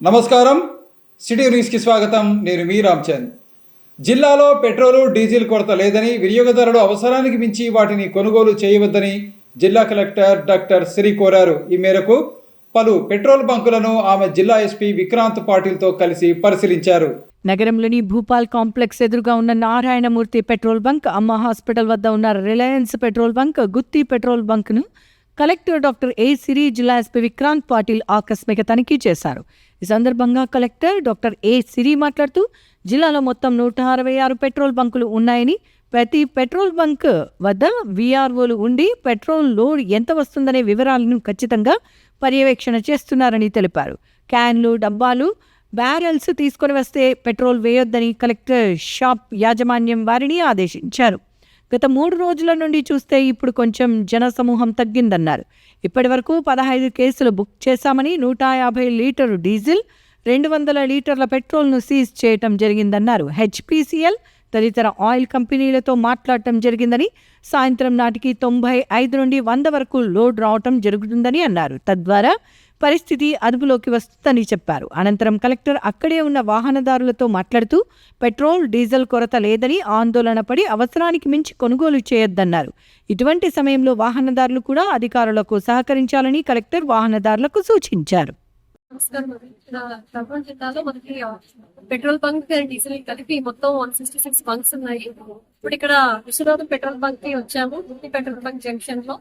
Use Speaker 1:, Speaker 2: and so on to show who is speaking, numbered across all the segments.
Speaker 1: నమస్కారం. సిటీ న్యూస్కి స్వాగతం. నేను మీ రామ్చంద్. జిల్లాలో పెట్రోలు డీజిల్ కొరత లేదని, వినియోగదారులు అవసరానికి మించి వాటిని కొనుగోలు చేయవద్దని జిల్లా కలెక్టర్ డాక్టర్ శ్రీ కోరారు. ఈ మేరకు పలు పెట్రోల్ బంకులను ఆమె జిల్లా ఎస్పీ విక్రాంత్ పాటిల్తో కలిసి పరిశీలించారు.
Speaker 2: నగరంలోని భూపాల్ కాంప్లెక్స్ ఎదురుగా ఉన్న Narayanamurthy petrol bunk, Amma hospital వద్ద ఉన్న Reliance petrol bunk, Gutti petrol బంక్ను కలెక్టర్ డాక్టర్ ఏ సిరి, జిల్లా ఎస్పీ విక్రాంత్ పాటిల్ ఆకస్మిక తనిఖీ చేశారు. ఈ సందర్భంగా కలెక్టర్ డాక్టర్ ఏ సిరి మాట్లాడుతూ, జిల్లాలో మొత్తం 166 పెట్రోల్ బంకులు ఉన్నాయని, ప్రతి పెట్రోల్ బంక్ వద్ద వీఆర్ఓలు ఉండి పెట్రోల్ లోడ్ ఎంత వస్తుందనే వివరాలను ఖచ్చితంగా పర్యవేక్షణ చేస్తున్నారని తెలిపారు. క్యాన్లు, డబ్బాలు, బ్యారెల్స్ తీసుకొని వస్తే పెట్రోల్ వేయొద్దని కలెక్టర్ షాప్ యాజమాన్యం వారిని ఆదేశించారు. గత 3 రోజుల నుండి చూస్తే ఇప్పుడు కొంచెం జనసమూహం తగ్గిందన్నారు. ఇప్పటి వరకు 15 కేసులు బుక్ చేశామని, 150 లీటరు డీజిల్, 200 లీటర్ల పెట్రోల్ను సీజ్ చేయటం జరిగిందన్నారు. హెచ్పీసీఎల్ తదితర ఆయిల్ కంపెనీలతో మాట్లాడటం జరిగిందని, సాయంత్రం నాటికి 95 నుండి 100 వరకు లోడ్ రావటం జరుగుతుందని అన్నారు. తద్వారా పరిస్థితి అదుపులోకి వస్తుందని చెప్పారు. అనంతరం కలెక్టర్ అక్కడే ఉన్న వాహనదారులతో మాట్లాడుతూ, పెట్రోల్, డీజిల్ కొరత లేదని ఆందోళన పడి అవసరానికి మించి కొనుగోలు చేయొద్దన్నారు. ఇటువంటి సమయంలో వాహనదారులు కూడా అధికారులకు సహకరించాలని కలెక్టర్ వాహనదారులకు సూచించారు.
Speaker 3: ఖమ్మం జిల్లాలో మనకి పెట్రోల్ బంక్, డీజిల్ కలిపి మొత్తం 166 బంక్స్ ఉన్నాయి. ఇప్పుడు ఇక్కడ విశ్వనాథం పెట్రోల్ బంక్ కి వచ్చాము. పెట్రోల్ బంక్ జంక్షన్ లో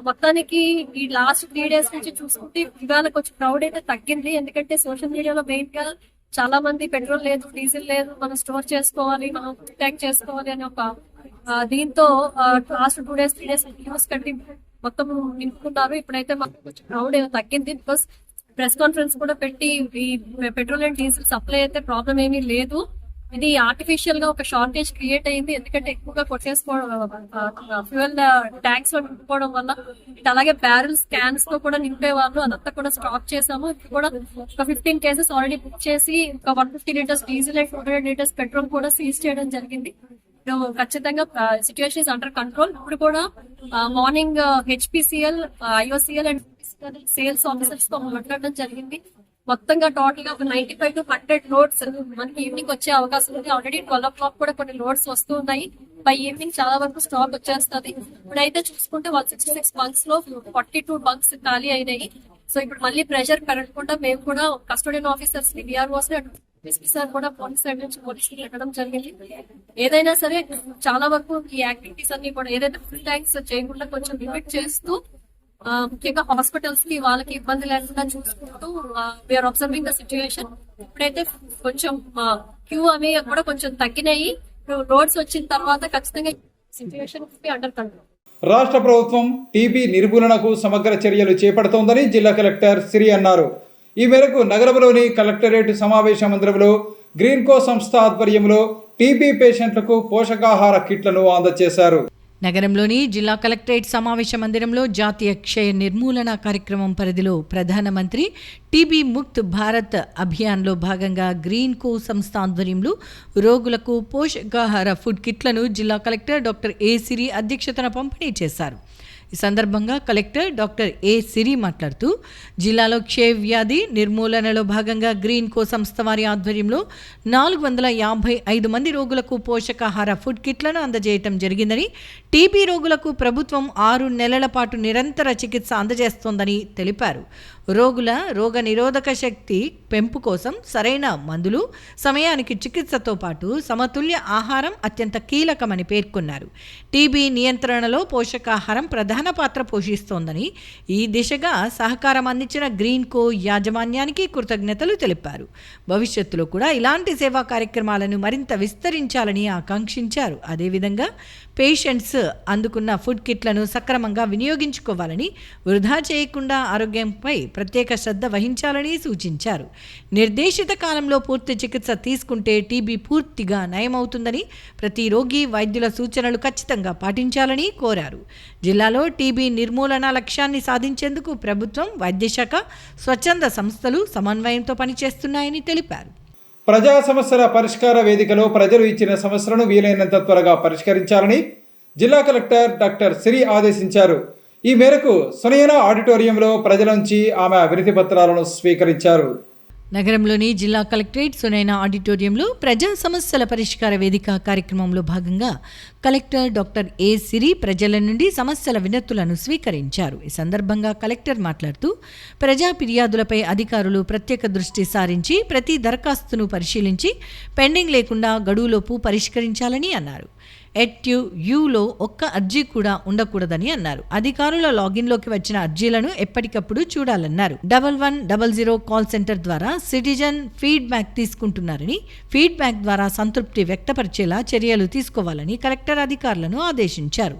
Speaker 3: మొత్తానికి ఈ లాస్ట్ 3 days నుంచి చూసుకుంటే ఇవాళ కొంచెం క్రౌడ్ అయితే తగ్గింది. ఎందుకంటే సోషల్ మీడియాలో మెయిన్ గా చాలా మంది పెట్రోల్ లేదు, డీజిల్ లేదు, మనం స్టోర్ చేసుకోవాలి, మనం ట్యాంక్ చేసుకోవాలి అని ఒక దీంతో లాస్ట్ 2 days 3 days న్యూస్ కట్టి మొత్తం నింపుకున్నారు. ఇప్పుడైతే మాకు కొంచెం క్రౌడ్ తగ్గింది. బికాస్ ప్రెస్ కాన్ఫరెన్స్ కూడా పెట్టి ఈ పెట్రోల్ అండ్ డీజిల్ సప్లై అయితే ప్రాబ్లం ఏమీ లేదు. ఇది ఆర్టిఫిషియల్ గా ఒక షార్టేజ్ క్రియేట్ అయింది. ఎందుకంటే ఎక్కువగా కొట్టేసుకోవడం, ఫ్యూయల్ ట్యాంక్స్ లో నింపుకోవడం వల్ల, అలాగే బ్యారెల్స్, క్యాన్స్ తో కూడా నింపేవాళ్ళు. అదంతా కూడా స్టాప్ చేసాము. ఇప్పుడు కూడా ఒక 15 కేసెస్ ఆల్రెడీ బుక్ చేసి ఒక 150 litres diesel and 200 litres petrol కూడా సీజ్ చేయడం జరిగింది. ఖచ్చితంగా సిచ్యువేషన్ ఇస్ అండర్ కంట్రోల్. ఇప్పుడు కూడా morning HPCL, IOCL and sales officers తో మాట్లాడడం జరిగింది. మొత్తంగా టోటల్ గా 95 to 100 లోడ్స్ మనకి ఈవినింగ్ వచ్చే అవకాశం ఉంది. ఆల్రెడీ 12 o'clock కూడా కొన్ని లోడ్స్ వస్తూ ఉన్నాయి. బై ఈవినింగ్ చాలా వరకు స్టాక్ వచ్చేస్తుంది. ఇప్పుడైతే చూసుకుంటే 166 బంక్స్ లో 42 బంక్స్ ఖాళీ అయినాయి. సో ఇప్పుడు మళ్ళీ ప్రెషర్ పెరగకుండా మేము కూడా కస్టోడియన్ ఆఫీసర్స్ ని, డిఆర్ఓస్ ని, ఎస్పీ సార్ కూడా పోలీస్ సైడ్ నుంచి పోలీసులు పెట్టడం జరిగింది. ఏదైనా సరే చాలా వరకు ఈ యాక్టివిటీస్ అన్ని కూడా ఏదైతే ఫుల్ ట్యాంక్స్ చేయకుండా కొంచెం లిమిట్ చేస్తూ, ముఖ్యంగా హాస్పిటల్స్ కి వాళ్ళకి ఇబ్బంది లేకుండా చూసుకుంటూ వీఆర్ అబ్జర్వింగ్ ద సిచ్యువేషన్. ఇప్పుడైతే కొంచెం క్యూ అవి కూడా కొంచెం తగ్గినాయి. రోడ్స్ వచ్చిన తర్వాత ఖచ్చితంగా సిచ్యువేషన్ అండర్ కంట్రోల్.
Speaker 1: రాష్ట్ర ప్రభుత్వం టీబీ నిర్మూలనకు సమగ్ర చర్యలు చేపడుతోందని జిల్లా కలెక్టర్ సిరి అన్నారు. ఈ మేరకు నగరంలోని కలెక్టరేట్ సమావేశ మందిరంలో గ్రీన్కో సంస్థ ఆధ్వర్యంలో టీబీ పేషెంట్లకు పోషకాహార కిట్లను అందజేశారు.
Speaker 2: నగరంలోని జిల్లా కలెక్టరేట్ సమావేశ మందిరంలో జాతీయ క్షయ నిర్మూలన కార్యక్రమం పరిధిలో ప్రధానమంత్రి టీబీ ముక్త్ భారత్ అభియాన్లో భాగంగా గ్రీన్కో సంస్థ ఆధ్వర్యంలో రోగులకు పోషకాహార ఫుడ్ కిట్లను జిల్లా కలెక్టర్ డాక్టర్ ఏ సిరి అధ్యక్షతన పంపిణీ చేశారు. ఈ సందర్భంగా కలెక్టర్ డాక్టర్ ఏ సిరి మాట్లాడుతూ, జిల్లాలో క్షయ వ్యాధి నిర్మూలనలో భాగంగా గ్రీన్కో సంస్థ వారి ఆధ్వర్యంలో 455 మంది రోగులకు పోషకాహార ఫుడ్ కిట్లను అందజేయటం జరిగిందని, టీబీ రోగులకు ప్రభుత్వం 6 నెలల పాటు నిరంతర చికిత్స అందజేస్తోందని తెలిపారు. రోగుల రోగ నిరోధక శక్తి పెంపు కోసం సరైన మందులు, సమయానికి చికిత్సతో పాటు సమతుల్య ఆహారం అత్యంత కీలకమని పేర్కొన్నారు. టీబీ నియంత్రణలో పోషకాహారం ప్రధాన పాత్ర పోషిస్తోందని, ఈ దిశగా సహకారం అందించిన గ్రీన్కో యాజమాన్యానికి కృతజ్ఞతలు తెలిపారు. భవిష్యత్తులో కూడా ఇలాంటి సేవా కార్యక్రమాలను మరింత విస్తరించాలని ఆకాంక్షించారు. అదేవిధంగా పేషెంట్స్ అందుకున్న ఫుడ్ కిట్లను సక్రమంగా వినియోగించుకోవాలని, వృధా చేయకుండా ఆరోగ్యంపై ప్రత్యేక శ్రద్ధ వహించాలని సూచించారు. నిర్దేశిత కాలంలో పూర్తి చికిత్స తీసుకుంటే టీబీ పూర్తిగా నయమవుతుందని, ప్రతి రోగి వైద్యుల సూచనలు ఖచ్చితంగా పాటించాలని కోరారు. జిల్లాలో టీబీ నిర్మూలన లక్ష్యాన్ని సాధించేందుకు ప్రభుత్వం, వైద్యశాఖ, స్వచ్ఛంద సంస్థలు సమన్వయంతో పనిచేస్తున్నాయని తెలిపారు.
Speaker 1: ప్రజా సమస్యల పరిష్కార వేదికలో ప్రజలు ఇచ్చిన సమస్యలను వీలైనంత త్వరగా పరిష్కరించాలని జిల్లా కలెక్టర్ డాక్టర్ సిరి ఆదేశించారు. ఈ మేరకు సునయన ఆడిటోరియంలో ప్రజల నుంచి ఆమె వినతి పత్రాలను స్వీకరించారు.
Speaker 2: నగరంలోని జిల్లా కలెక్టరేట్ సునైనా ఆడిటోరియంలో ప్రజా సమస్యల పరిష్కార వేదిక కార్యక్రమంలో భాగంగా కలెక్టర్ డాక్టర్ ఏ సిరి ప్రజల నుండి సమస్యల వినతులను స్వీకరించారు. ఈ సందర్భంగా కలెక్టర్ మాట్లాడుతూ ప్రజా ఫిర్యాదులపై అధికారులు ప్రత్యేక దృష్టి సారించి ప్రతి దరఖాస్తును పరిశీలించి పెండింగ్ లేకుండా గడువులోపు పరిష్కరించాలని అన్నారు. ఎట్యులో ఒక్క అర్జీ కూడా ఉండకూడదని అన్నారు. అధికారుల లాగిన్లోకి వచ్చిన అర్జీలను ఎప్పటికప్పుడు చూడాలన్నారు. 1100 కాల్ సెంటర్ ద్వారా సిటిజన్ ఫీడ్బ్యాక్ తీసుకుంటున్నారని, ఫీడ్బ్యాక్ ద్వారా సంతృప్తి వ్యక్తపరిచేలా చర్యలు తీసుకోవాలని కలెక్టర్ అధికారులను ఆదేశించారు.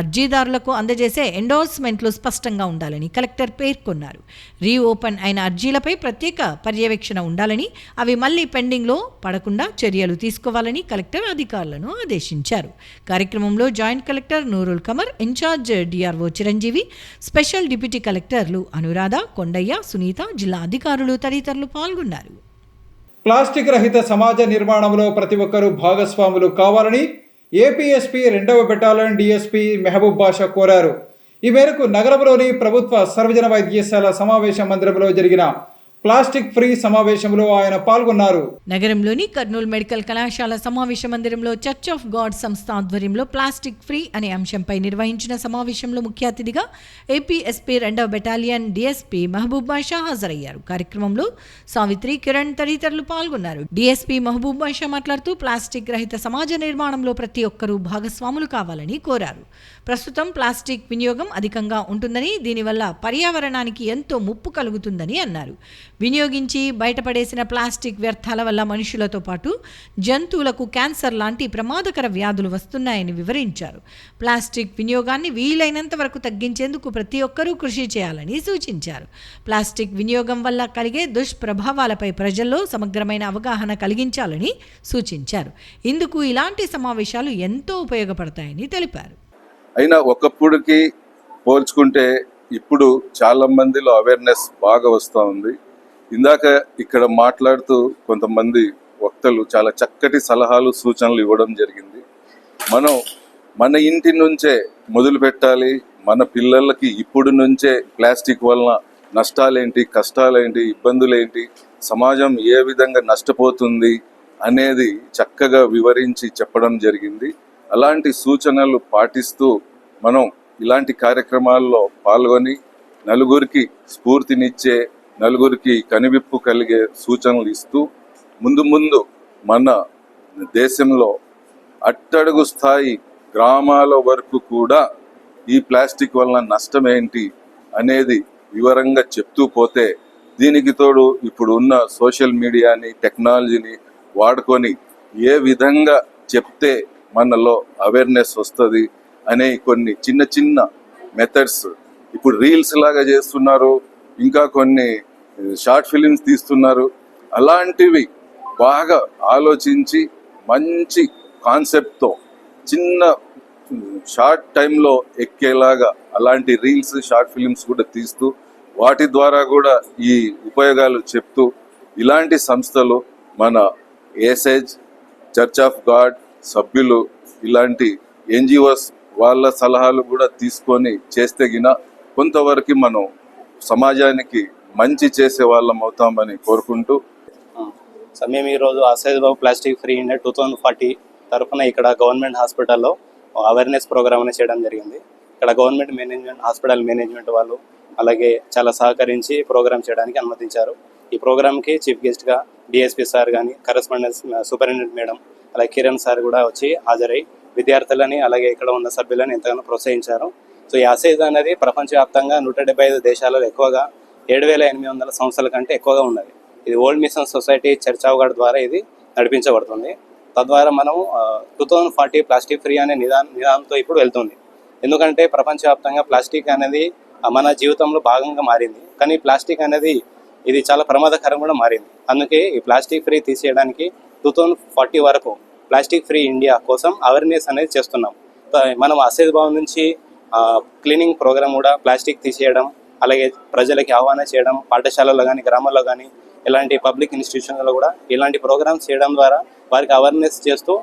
Speaker 2: అర్జీదారులకు అందజేసే ఎండోర్స్మెంట్లు స్పష్టంగా ఉండాలని కలెక్టర్ పేర్కొన్నారు. రీఓపెన్ అయిన అర్జీలపై ప్రత్యేక పర్యవేక్షణ ఉండాలని, అవి మళ్లీ పెండింగ్లో పడకుండా చర్యలు తీసుకోవాలని కలెక్టర్ అధికారులను ఆదేశించారు. కార్యక్రమంలో joint collector Noorul Kamar, incharge DRO Chiranjeevi, special deputy కలెక్టర్లు అనురాధ, కొండయ్య, సునీత, జిల్లా అధికారులు తదితరులు పాల్గొన్నారు.
Speaker 1: ప్లాస్టిక్ రహిత సమాజ నిర్మాణంలో ప్రతి ఒక్కరూ భాగస్వాములు కావాలని ఏపీఎస్పీ 2వ బెటాలియన్ డీఎస్పీ మెహబూబ్ బాషా కోరారు. ఈ మేరకు నగరంలోని ప్రభుత్వ సర్వజన వైద్యశాల సమావేశ మందిరంలో జరిగిన ప్లాస్టిక్ ఫ్రీ సమావేశంలో ఆయన పాల్గొన్నారు.
Speaker 2: నగరంలోని కర్నూలు మెడికల్ కళాశాల సమావేశ మందిరంలో చర్చ్ ఆఫ్ గాడ్ సంస్థ ఆధ్వర్యంలో ప్లాస్టిక్ ఫ్రీ అనే అంశంపై నిర్వహించిన సమావేశంలో ముఖ్య అతిథిగా ఏపీఎస్పీ 2వ బెటాలియన్ డీఎస్పీ మహబూబ్ బాషా హాజరయ్యారు. కార్యక్రమంలో సావిత్రి, కిరణ్ తదితరులు పాల్గొన్నారు. డీఎస్పీ మహబూబ్ బాషా మాట్లాడుతూ ప్లాస్టిక్ రహిత సమాజ నిర్మాణంలో ప్రతి ఒక్కరూ భాగస్వాములు కావాలని కోరారు. ప్రస్తుతం ప్లాస్టిక్ వినియోగం అధికంగా ఉంటుందని, దీనివల్ల పర్యావరణానికి ఎంతో ముప్పు కలుగుతుందని అన్నారు. వినియోగించి బయటపడేసిన ప్లాస్టిక్ వ్యర్థాల వల్ల మనుషులతో పాటు జంతువులకు క్యాన్సర్ లాంటి ప్రమాదకర వ్యాధులు వస్తున్నాయని వివరించారు. ప్లాస్టిక్ వినియోగాన్ని వీలైనంత వరకు తగ్గించేందుకు ప్రతి ఒక్కరూ కృషి చేయాలని సూచించారు. ప్లాస్టిక్ వినియోగం వల్ల కలిగే దుష్ప్రభావాలపై ప్రజల్లో సమగ్రమైన అవగాహన కలిగించాలని సూచించారు. ఇందుకు ఇలాంటి సమావేశాలు ఎంతో ఉపయోగపడతాయని తెలిపారు.
Speaker 4: అయినా ఒకప్పుడుకి పోల్చుకుంటే ఇప్పుడు చాలా మందిలో అవేర్నెస్ బాగా వస్తూ ఉంది. ఇందాక ఇక్కడ మాట్లాడుతూ కొంతమంది వక్తలు చాలా చక్కటి సలహాలు, సూచనలు ఇవ్వడం జరిగింది. మనం మన ఇంటి నుంచే మొదలు పెట్టాలి. మన పిల్లలకి ఇప్పుడు నుంచే ప్లాస్టిక్ వలన నష్టాలేంటి, కష్టాలేంటి, ఇబ్బందులేంటి, సమాజం ఏ విధంగా నష్టపోతుంది అనేది చక్కగా వివరించి చెప్పడం జరిగింది. అలాంటి సూచనలు పాటిస్తూ మనం ఇలాంటి కార్యక్రమాల్లో పాల్గొని నలుగురికి స్ఫూర్తినిచ్చే, నలుగురికి కనువిప్పు కలిగే సూచనలు ఇస్తూ ముందు మన దేశంలో అట్టడుగు స్థాయి గ్రామాల వరకు కూడా ఈ ప్లాస్టిక్ వలన నష్టం ఏంటి అనేది వివరంగా చెప్తూ పోతే, దీనికి తోడు ఇప్పుడు ఉన్న సోషల్ మీడియాని, టెక్నాలజీని వాడుకొని ఏ విధంగా చెప్తే మనలో అవేర్నెస్ వస్తుంది అనే కొన్ని చిన్న చిన్న మెథడ్స్ ఇప్పుడు రీల్స్ లాగా చేస్తున్నారు, ఇంకా కొన్ని షార్ట్ ఫిలిమ్స్ తీస్తున్నారు. అలాంటివి బాగా ఆలోచించి మంచి కాన్సెప్ట్తో చిన్న షార్ట్ టైంలో ఎక్కేలాగా అలాంటి రీల్స్, షార్ట్ ఫిలిమ్స్ కూడా తీస్తూ వాటి ద్వారా కూడా ఈ ఉపయోగాలు చెప్తూ ఇలాంటి సంస్థలు మన ఏసేజ్, చర్చ్ ఆఫ్ గాడ్ సభ్యులు, ఇలాంటి ఎన్జిఓస్ వాళ్ళ సలహాలు కూడా తీసుకొని చేస్తే గిన కొంతవరకు మనం సమాజానికి మంచి చేసే వాళ్ళం అవుతామని కోరుకుంటూ,
Speaker 5: మేము ఈరోజు ఆసైజ్ బాబు ప్లాస్టిక్ ఫ్రీ ఇండియా 2040 తరఫున ఇక్కడ గవర్నమెంట్ హాస్పిటల్లో అవేర్నెస్ ప్రోగ్రామ్ అనేది చేయడం జరిగింది. ఇక్కడ గవర్నమెంట్ మేనేజ్మెంట్, హాస్పిటల్ మేనేజ్మెంట్ వాళ్ళు అలాగే చాలా సహకరించి ప్రోగ్రామ్ చేయడానికి అనుమతించారు. ఈ ప్రోగ్రామ్కి చీఫ్ గెస్ట్గా డిఎస్పీ సార్ కానీ, కరెస్పాండెన్స్ సూపరింటెండెంట్ మేడం, అలాగే కిరణ్ సార్ కూడా వచ్చి హాజరై విద్యార్థులని అలాగే ఇక్కడ ఉన్న సభ్యులని ఎంతగానో ప్రోత్సహించారు. సో ఈ అసైజ్ అనేది ప్రపంచవ్యాప్తంగా 175 దేశాలలో ఎక్కువగా 7,800 సంస్థల కంటే ఎక్కువగా ఉన్నది. ఇది world mission society church of God ద్వారా ఇది నడిపించబడుతుంది. తద్వారా మనం 2040 ప్లాస్టిక్ ఫ్రీ అనే నిదానంతో ఇప్పుడు వెళ్తుంది. ఎందుకంటే ప్రపంచవ్యాప్తంగా ప్లాస్టిక్ అనేది మన జీవితంలో భాగంగా మారింది. కానీ ప్లాస్టిక్ అనేది ఇది చాలా ప్రమాదకరం కూడా మారింది. అందుకే ఈ ప్లాస్టిక్ ఫ్రీ తీసేయడానికి 2040 వరకు ప్లాస్టిక్ ఫ్రీ ఇండియా కోసం అవేర్నెస్ అనేది చేస్తున్నాం. మనం అసైజ్ భవన్ నుంచి క్లీనింగ్ ప్రోగ్రామ్ కూడా ప్లాస్టిక్ తీసేయడం, అలాగే ప్రజలకి ఆహ్వానం చేయడం, పాఠశాలలో కానీ గ్రామాల్లో కానీ ఇలాంటి పబ్లిక్ ఇన్స్టిట్యూషన్లో కూడా ఇలాంటి ప్రోగ్రామ్స్ చేయడం ద్వారా వారికి అవేర్నెస్ చేస్తూ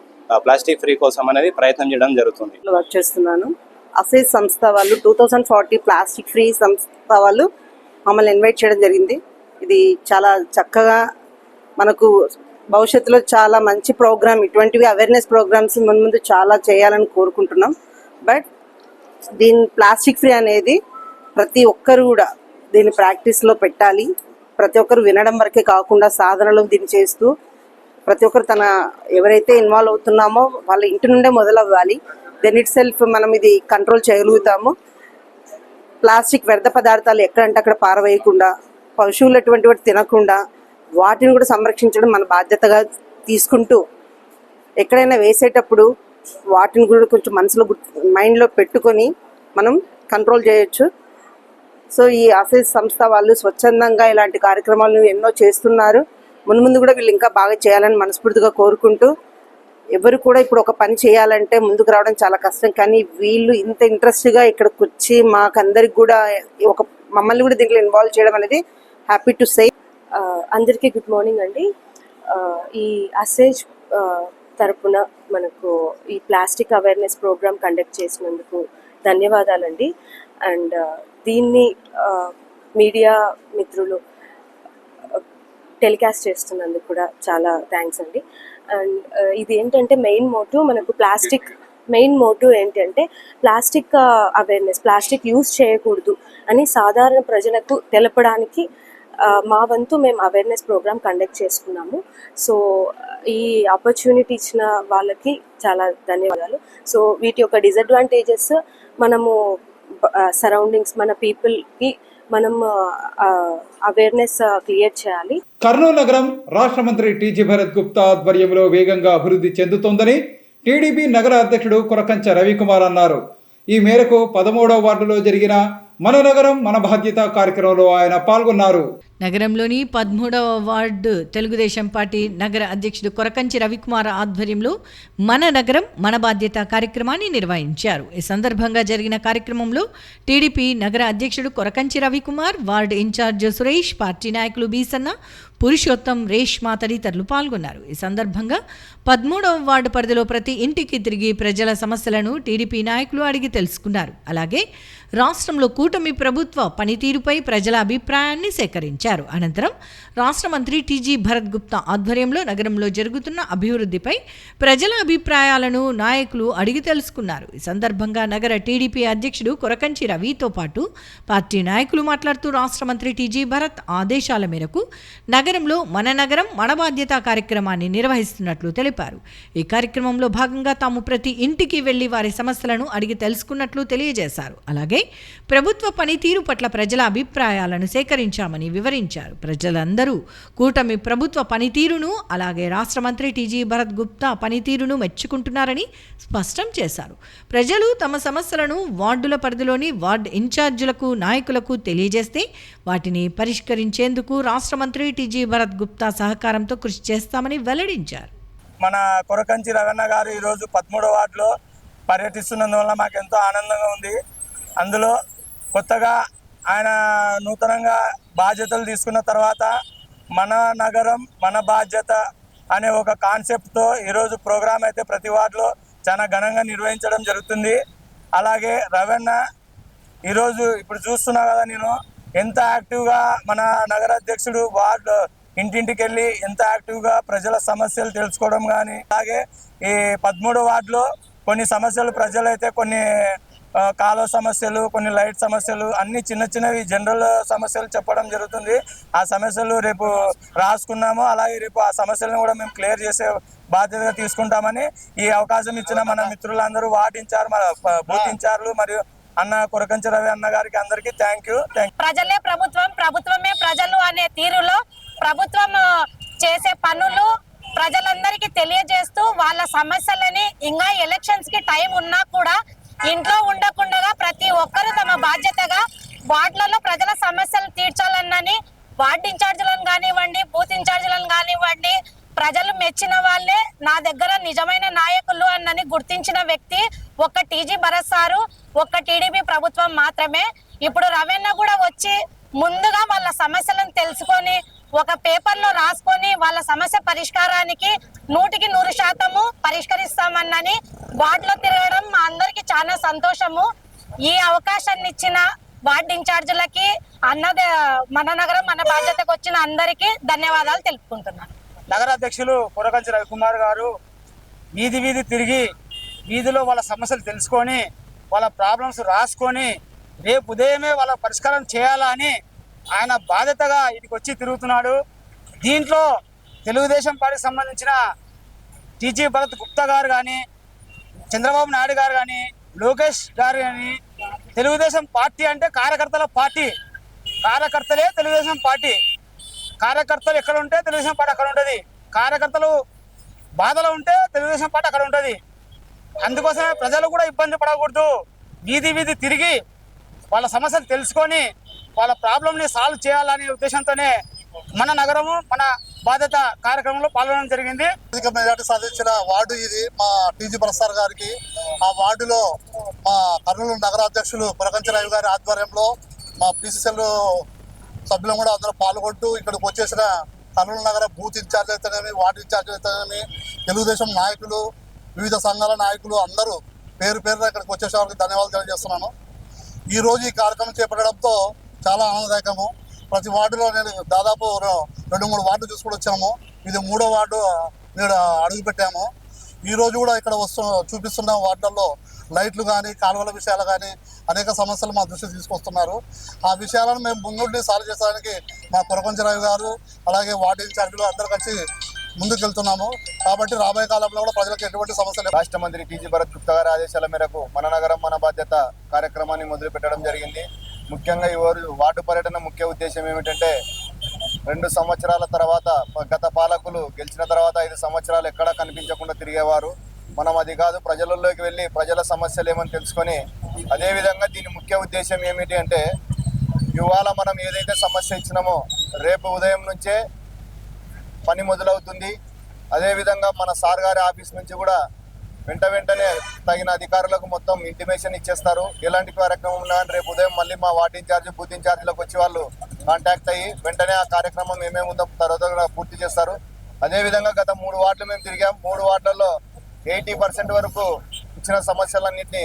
Speaker 5: ప్లాస్టిక్ ఫ్రీ కోసం అనేది ప్రయత్నం చేయడం జరుగుతుంది.
Speaker 6: వర్క్ చేస్తున్నాను. అసైజ్ సంస్థ వాళ్ళు 2040 ప్లాస్టిక్ ఫ్రీ సంస్థ వాళ్ళు మమ్మల్ని ఇన్వైట్ చేయడం జరిగింది. ఇది చాలా చక్కగా మనకు భవిష్యత్తులో చాలా మంచి ప్రోగ్రామ్, ఇటువంటివి అవేర్నెస్ ప్రోగ్రామ్స్ ముందు చాలా చేయాలని కోరుకుంటున్నాం. బట్ ప్లాస్టిక్ ఫ్రీ అనేది ప్రతి ఒక్కరు కూడా దీన్ని ప్రాక్టీస్లో పెట్టాలి. ప్రతి ఒక్కరు వినడం వరకే కాకుండా సాధనలో దీన్ని చేస్తూ ప్రతి ఒక్కరు ఎవరైతే ఇన్వాల్వ్ అవుతున్నామో వాళ్ళ ఇంటి నుండే మొదలవ్వాలి. దెన్ ఇట్ సెల్ఫ్ మనం ఇది కంట్రోల్ చేయగలుగుతాము. ప్లాస్టిక్ వ్యర్థ పదార్థాలు ఎక్కడంటే అక్కడ పారవేయకుండా, పశువులు అటువంటి వాటి తినకుండా వాటిని కూడా సంరక్షించడం మన బాధ్యతగా తీసుకుంటూ, ఎక్కడైనా వేసేటప్పుడు వాటిని కూడా కొంచెం మైండ్లో పెట్టుకొని మనం కంట్రోల్ చేయొచ్చు. సో ఈ అసెస్ సంస్థ వాళ్ళు స్వచ్ఛందంగా ఇలాంటి కార్యక్రమాలు ఎన్నో చేస్తున్నారు. ముందు కూడా వీళ్ళు ఇంకా బాగా చేయాలని మనస్ఫూర్తిగా కోరుకుంటూ, ఎవరు కూడా ఇప్పుడు ఒక పని చేయాలంటే ముందుకు రావడం చాలా కష్టం, కానీ వీళ్ళు ఇంత ఇంట్రెస్ట్గా ఇక్కడికి వచ్చి మాకందరికి కూడా మమ్మల్ని కూడా దీంట్లో ఇన్వాల్వ్ చేయడం అనేది హ్యాపీ టు సే.
Speaker 7: అందరికీ గుడ్ మార్నింగ్ అండి. ఈ అసేజ్ తరపున మనకు ఈ ప్లాస్టిక్ అవేర్నెస్ ప్రోగ్రామ్ కండక్ట్ చేసినందుకు ధన్యవాదాలండి. అండ్ దీన్ని మీడియా మిత్రులు టెలికాస్ట్ చేస్తున్నందుకు కూడా చాలా థ్యాంక్స్ అండి. అండ్ ఇది ఏంటంటే మెయిన్ మోటివ్ ఏంటంటే ప్లాస్టిక్ అవేర్నెస్, ప్లాస్టిక్ యూజ్ చేయకూడదు అని సాధారణ ప్రజలకు తెలపడానికి మా వంతు మేము అవేర్నెస్ ప్రోగ్రామ్ కండక్ట్ చేసుకున్నాము. సో ఈ ఆపర్చునిటీ ఇచ్చిన వాళ్ళకి చాలా ధన్యవాదాలు. సో వీటి యొక్క డిసడ్వాంటేజెస్ మనము సరౌండింగ్స్ మన పీపుల్కి మనం అవేర్నెస్ క్రియేట్ చేయాలి.
Speaker 1: కర్నూలు నగరం రాష్ట్ర మంత్రి టీజీ భరత్ గుప్తా ఆధ్వర్యంలో వేగంగా అభివృద్ధి చెందుతోందని టీడీపీ నగర అధ్యక్షుడు కొరకంచ రవికుమార్ అన్నారు. ఈ మేరకు 13వ వార్డులో జరిగిన మన నగరం మన బాధ్యత కార్యక్రమంలో ఆయన పాల్గొన్నారు.
Speaker 2: నగరంలోని 13వ వార్డు తెలుగుదేశం పార్టీ నగర అధ్యక్షుడు కొరకంచి రవికుమార్ ఆధ్వర్యంలో మన నగరం మన బాధ్యత కార్యక్రమాన్ని నిర్వహించారు. ఈ సందర్భంగా జరిగిన కార్యక్రమంలో టీడీపీ నగర అధ్యక్షుడు Korakanchi Ravikumar, ward incharge Suresh, party నాయకులు బీసన్న, పురుషోత్తం, రేష్మా తదితరులు పాల్గొన్నారు. ఈ సందర్భంగా 13వ వార్డు పరిధిలో ప్రతి ఇంటికి తిరిగి ప్రజల సమస్యలను టీడీపీ నాయకులు అడిగి తెలుసుకున్నారు. అలాగే రాష్ట్రంలో కూటమి ప్రభుత్వ పనితీరుపై ప్రజల అభిప్రాయాన్ని సేకరించారు. అనంతరం రాష్ట్ర మంత్రి టీజీ భరత్ గుప్తా ఆధ్వర్యంలో నగరంలో జరుగుతున్న అభివృద్ధిపై ప్రజల అభిప్రాయాలను నాయకులు అడిగి తెలుసుకున్నారు. ఈ సందర్భంగా నగర టీడీపీ అధ్యక్షుడు కొరకంచి రవితో పాటు పార్టీ నాయకులు మాట్లాడుతూ రాష్ట్ర మంత్రి టీజీ భరత్ ఆదేశాల మేరకు నగరంలో మన నగరం మన బాధ్యత కార్యక్రమాన్ని నిర్వహిస్తున్నట్లు తెలిపారు. ఈ కార్యక్రమంలో భాగంగా తాము ప్రతి ఇంటికి వెళ్లి వారి సమస్యలను అడిగి తెలుసుకున్నట్లు తెలియజేశారు. అలాగే ప్రభుత్వ పనితీరు పట్ల ప్రజల అభిప్రాయాలను సేకరించామని వివరించారు. ప్రజలందరూ కూటమి ప్రభుత్వ పనితీరును అలాగే రాష్ట్ర మంత్రి టీజీ భరత్ గుప్తా పనితీరును మెచ్చుకుంటున్నారని స్పష్టం చేశారు. ప్రజలు తమ సమస్యలను వార్డుల పరిధిలోని వార్డు ఇన్ఛార్జీలకు, నాయకులకు తెలియజేస్తే వాటిని పరిష్కరించేందుకు రాష్ట్ర మంత్రి టీజీ భరత్ గుప్తా సహకారంతో కృషి చేస్తామని వెల్లడించారు.
Speaker 8: మన కొరకంచి రవణ గారు ఈరోజు 13వ వార్డులో పర్యటిస్తున్నందువల్ల మాకు ఎంతో ఆనందంగా ఉంది. అందులో కొత్తగా ఆయన నూతనంగా బాధ్యతలు తీసుకున్న తర్వాత మన నగరం మన బాధ్యత అనే ఒక కాన్సెప్ట్తో ఈరోజు ప్రోగ్రాం అయితే ప్రతి వార్డులో చాలా ఘనంగా నిర్వహించడం జరుగుతుంది. అలాగే రవణ ఈరోజు ఇప్పుడు చూస్తున్నా కదా, నేను ఎంత యాక్టివ్గా మన నగర అధ్యక్షుడు వార్డు ఇంటింటికి వెళ్ళి ఎంత యాక్టివ్గా ప్రజల సమస్యలు తెలుసుకోవడం కానీ, అలాగే ఈ 13వ వార్డులో కొన్ని సమస్యలు ప్రజలైతే కొన్ని కాలువ సమస్యలు, కొన్ని లైట్ సమస్యలు, అన్ని చిన్న చిన్నవి జనరల్ సమస్యలు చెప్పడం జరుగుతుంది. ఆ సమస్యలు రేపు రాసుకున్నాము. అలాగే రేపు ఆ సమస్యలను కూడా మేము క్లియర్ చేసే బాధ్యతగా తీసుకుంటామని ఈ అవకాశం ఇచ్చిన మన మిత్రులందరూ, వార్డు ఇన్ఛార్జ్, మన బూత్ ఇన్ఛార్జ్లు మరియు అన్న కొరకంచి రవి అన్న గారికి అందరికీ థ్యాంక్ యూ.
Speaker 9: ప్రజలే ప్రభుత్వం, ప్రభుత్వమే ప్రజలు అనే తీరులో ప్రభుత్వం చేసే పనులు ప్రజలందరికీ తెలియజేస్తూ వాళ్ళ సమస్యలని ఇంకా ఎలక్షన్స్ కి టైం ఉన్నా కూడా ఇంట్లో ఉండకుండా ప్రతి ఒక్కరు తమ బాధ్యతగా వార్డులలో ప్రజల సమస్యలు తీర్చాలన్నని వార్డు ఇన్ఛార్జీలను కానివ్వండి, బూత్ ఇన్ఛార్జీలను కానివ్వండి, ప్రజలు మెచ్చిన వాళ్ళే నా దగ్గర నిజమైన నాయకులు అన్నని గుర్తించిన వ్యక్తి ఒక్క టీజీ భరత్ సారు, ఒక్క టీడీపీ ప్రభుత్వం మాత్రమే. ఇప్పుడు రవణ కూడా వచ్చి ముందుగా వాళ్ళ సమస్యలను తెలుసుకొని ఒక పేపర్లో రాసుకొని వాళ్ళ సమస్య పరిష్కారానికి 100% పరిష్కరిస్తామన్నని వార్డులో తిరగడం మా అందరికి చాలా సంతోషము. ఈ అవకాశాన్ని ఇచ్చిన వార్డ్ ఇన్ఛార్జీలకి మన నగరం మన బాధ్యతకు వచ్చిన అందరికీ ధన్యవాదాలు తెలుపుకుంటున్నాను.
Speaker 8: నగర అధ్యక్షులు కొరకంచి రవికుమార్ గారు వీధి వీధి తిరిగి వీధిలో వాళ్ళ సమస్యలు తెలుసుకొని వాళ్ళ ప్రాబ్లమ్స్ రాసుకొని రేపు ఉదయమే వాళ్ళ పరిష్కారం చేయాలా అని ఆయన బాధ్యతగా ఇటుకు వచ్చి తిరుగుతున్నాడు. దీంట్లో తెలుగుదేశం పార్టీకి సంబంధించిన టీజీ భరత్ గుప్తా గారు కానీ, చంద్రబాబు నాయుడు గారు కానీ, లోకేష్ గారు కానీ, తెలుగుదేశం పార్టీ అంటే కార్యకర్తల పార్టీ, కార్యకర్తలే తెలుగుదేశం పార్టీ. కార్యకర్తలు ఎక్కడ ఉంటే తెలుగుదేశం పార్టీ అక్కడ ఉంటుంది. కార్యకర్తలు బాధలో ఉంటే తెలుగుదేశం పార్టీ అక్కడ ఉంటుంది. అందుకోసమే ప్రజలు కూడా ఇబ్బంది పడకూడదు. వీధి వీధి తిరిగి వాళ్ళ సమస్యలు తెలుసుకొని వాళ్ళ ప్రాబ్లంని సాల్వ్ చేయాలనే ఉద్దేశంతోనే మన నగరము మన బాధ్యత కార్యక్రమంలో పాల్గొనడం జరిగింది.
Speaker 10: అధిక మెజార్టీ సాధించిన వార్డు ఇది మా టీజీ ప్రసాద్ గారికి. ఆ వార్డులో మా కర్నూలు నగర అధ్యక్షులు కొరకంచి రవి గారి ఆధ్వర్యంలో మా పీసీసీఎల్ సభ్యులు కూడా అందరూ పాల్గొంటూ ఇక్కడికి వచ్చేసిన కర్నూలు నగర బూత్ ఇన్ఛార్జ్ అయితేనేమి, వార్డు ఇన్ఛార్జ్ అయితేనేమి, తెలుగుదేశం నాయకులు, వివిధ సంఘాల నాయకులు అందరూ పేరు పేరున ఇక్కడికి వచ్చేసే వారికి ధన్యవాదాలు తెలియజేస్తున్నాను. ఈరోజు ఈ కార్యక్రమం చేపట్టడంతో చాలా ఆనందదాయకము. ప్రతి వార్డులో నేను దాదాపు 2-3 వార్డులు చూసుకుని వచ్చాము. ఇది 3వ వార్డు నేను అడుగు పెట్టాము. ఈరోజు కూడా ఇక్కడ చూపిస్తున్న వార్డుల్లో లైట్లు కానీ, కాలువల విషయాలు కానీ అనేక సమస్యలు మా దృష్టికి తీసుకొస్తున్నారు. ఆ విషయాలను మేము ముందుండి సాల్వ్ చేసడానికి మా కొరకంచరావు గారు అలాగే వార్డు ఇన్ఛార్జీలు అందరూ కలిసి ముందుకెళ్తున్నాము. కాబట్టి రాబోయే కాలంలో కూడా ప్రజలకు ఎటువంటి సమస్యలు.
Speaker 5: రాష్ట్ర మంత్రి టీజీ భరత్ గుప్తా గారి ఆదేశాల మేరకు మన నగరం మన బాధ్యత కార్యక్రమాన్ని మొదలు పెట్టడం జరిగింది. ముఖ్యంగా ఈ వార్డు పర్యటన ముఖ్య ఉద్దేశం ఏమిటంటే 2 సంవత్సరాల తర్వాత గత పాలకులు గెలిచిన తర్వాత 5 సంవత్సరాలు ఎక్కడా కనిపించకుండా తిరిగేవారు. మనం అది కాదు, ప్రజలలోకి వెళ్ళి ప్రజల సమస్యలు ఏమని తెలుసుకొని, అదేవిధంగా దీని ముఖ్య ఉద్దేశం ఏమిటి అంటే ఇవాళ మనం ఏదైతే సమస్య ఇచ్చినామో రేపు ఉదయం నుంచే పని మొదలవుతుంది. అదేవిధంగా మన సార్ గారి ఆఫీస్ నుంచి కూడా వెంటనే తగిన అధికారులకు మొత్తం ఇంటిమేషన్ ఇచ్చేస్తారు. ఎలాంటి కార్యక్రమం ఉన్నా రేపు ఉదయం మళ్ళీ మా వార్డు ఇన్ఛార్జ్ బూత్ ఇన్ఛార్జీలకు వచ్చి వాళ్ళు కాంటాక్ట్ అయ్యి వెంటనే ఆ కార్యక్రమం ఏమేమి ఉందో తర్వాత పూర్తి చేస్తారు. అదేవిధంగా గత 3 వార్డులు మేము తిరిగాం. 3 వార్డులలో 80% వరకు ఇచ్చిన సమస్యలన్నింటినీ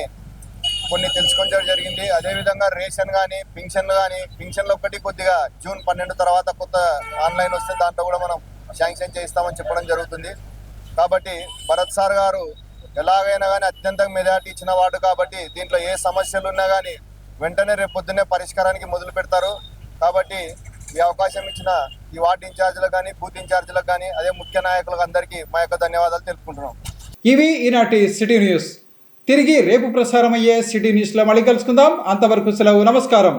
Speaker 5: కొన్ని తెలుసుకోవడం జరిగింది. అదేవిధంగా రేషన్ కానీ, పింఛన్లు ఒక్కటి కొద్దిగా జూన్ 12 తర్వాత కొత్త ఆన్లైన్ వస్తే దాంట్లో కూడా మనం శాంక్షన్ చేయిస్తామని చెప్పడం జరుగుతుంది. కాబట్టి భరత్ సార్ గారు ఎలాగైనా కానీ అత్యంత మెజార్టీ ఇచ్చిన వార్డు కాబట్టి దీంట్లో ఏ సమస్యలు ఉన్నా కానీ వెంటనే రేపు పొద్దున్నే పరిష్కారానికి మొదలు పెడతారు. కాబట్టి ఈ అవకాశం ఇచ్చిన ఈ వార్డు ఇన్ఛార్జీలకు కానీ, బూత్ ఇన్ఛార్జీలకు కానీ, అదే ముఖ్య నాయకులకు అందరికీ మా యొక్క ధన్యవాదాలు తెలుపుకుంటున్నాం.
Speaker 1: ఇవి ఈనాటి సిటీ న్యూస్. తిరిగి రేపు ప్రసారమయ్యే సిటీ న్యూస్లో మళ్ళీ కలుసుకుందాం. అంతవరకు సెలవు. నమస్కారం.